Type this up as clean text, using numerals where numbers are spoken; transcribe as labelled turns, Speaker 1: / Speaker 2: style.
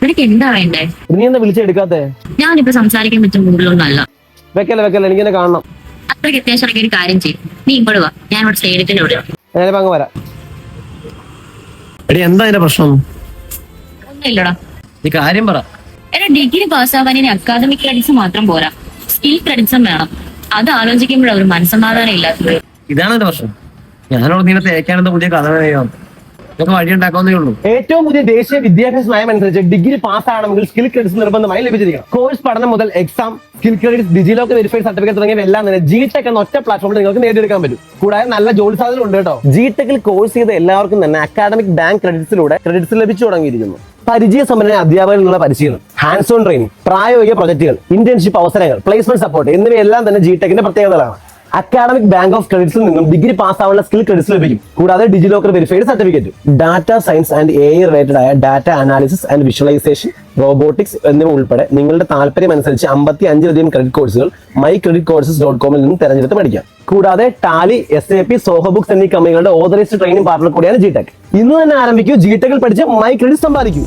Speaker 1: നിനക്ക് എന്താ വേണ്ടേ?
Speaker 2: നീ എന്താ വിളിച്ചെടുക്കാത്തെ?
Speaker 1: ഞാനിപ്പോ സംസാരിക്കാൻ പറ്റും കൂടുതലൊന്നല്ല.
Speaker 2: വെക്കല്ലേ എനിക്ക് എന്നെ കാണണം.
Speaker 1: അത്രയ്ക്ക് അത്യാവശ്യം ഒരു കാര്യം ചെയ്യും. നീ ഇങ്ങോട്ട് വാ, ഞാൻ ഇവിടെ സ്റ്റേഡിയത്തിന്റെ ഇവിടെ.
Speaker 2: ഞാനിപ്പോ അങ്ങ് വരാം. എടി എന്താ അതിന്റെ പ്രശ്നം?
Speaker 1: ഒന്നുമില്ലടാ.
Speaker 2: നീ കാര്യം പറ.
Speaker 1: എടാ, ഡിഗ്രി പാസ്സാവാൻ ഇനി അക്കാദമിക് ക്രെഡിറ്റ്സ് മാത്രം പോരാ, സ്കിൽ ക്രെഡിറ്റ്സും വേണം. അത് ആലോചിക്കുമ്പോഴാണ് ഒരു മനസ്സമാധാനം ഇല്ലാത്തത്.
Speaker 2: ഇതാണ് എന്റെ പ്രശ്നം. ഞാനോട് നീ തേക്കാനെന്താ പുതിയ കഥ വഴി ഉണ്ടാക്കാവുന്നേ ഉള്ളൂ. ഏറ്റവും പുതിയ ദേശീയ വിദ്യാഭ്യാസ നയം അനുസരിച്ച് ഡിഗ്രി പാസ്സാകണമെങ്കിൽ സ്കിൽ ക്രെഡിറ്റ്സ് നിർബന്ധമായി ലഭിച്ചിരിക്കണം. കോഴ്സ് പഠനം മുതൽ exam, skill credits, DigiLocker verified certificate തുടങ്ങിയവ എല്ലാം തന്നെ ജിടെക് എന്ന ഒറ്റ പ്ലാറ്റ്ഫോമിൽ നിങ്ങൾക്ക് നേടിയെടുക്കാൻ പറ്റും. കൂടാതെ നല്ല ജോലി സാധ്യത ഉണ്ട് കേട്ടോ. ജിടെക്കിൽ കോഴ്സ് ചെയ്ത എല്ലാവർക്കും തന്നെ അക്കാഡമിക് ബാങ്ക് ക്രെഡിറ്റ്സ് ലഭിച്ചു തുടങ്ങിയിരിക്കുന്നു. പരിചയസമ്പന്ന അധ്യാപകനുള്ള പരിശീലനം, ഹാൻഡ്സ് ഓൺ ട്രെയിനിങ്, പ്രായോഗിക പ്രൊജക്ടുകൾ, ഇന്റേൺഷിപ്പ് അവസരങ്ങൾ, പ്ലേസ്മെന്റ് സപ്പോർട്ട് എന്നിവയെല്ലാം തന്നെ ജിടെക്കിന്റെ പ്രത്യേകതകളാണ്. അക്കാഡമിക് ബാങ്ക് ഓഫ് ക്രെഡിറ്റ്സിൽ നിന്നും ഡിഗ്രി പാസ്സാവുന്ന സ്കിൽ ക്രെഡിറ്റ്സ് ലഭിക്കും. കൂടാതെ DigiLocker verified certificate, data science and AI related ആയ data analysis and visualisation, robotics എന്നിവ ഉൾപ്പെടെ നിങ്ങളുടെ താല്പര്യം അനുസരിച്ച് 55ലധികം ക്രെഡിറ്റ് കോഴ്സുകൾ mycreditcourses.com നിന്നും തെരഞ്ഞെടുത്ത് പഠിക്കാം. കൂടാതെ ടാലി, SAP, സോഹോ ബുക്സ് എന്നീ കമ്പനികളുടെ ഓതറൈസ്ഡ് ട്രെയിനിങ് പാർട്ണർ കൂടിയാണ് ജിടെക്. ഇന്ന് തന്നെ ആരംഭിക്കൂ. ജിടെക്കിൽ പഠിച്ച് മൈ ക്രെഡിറ്റ് സമ്പാദിക്കൂ.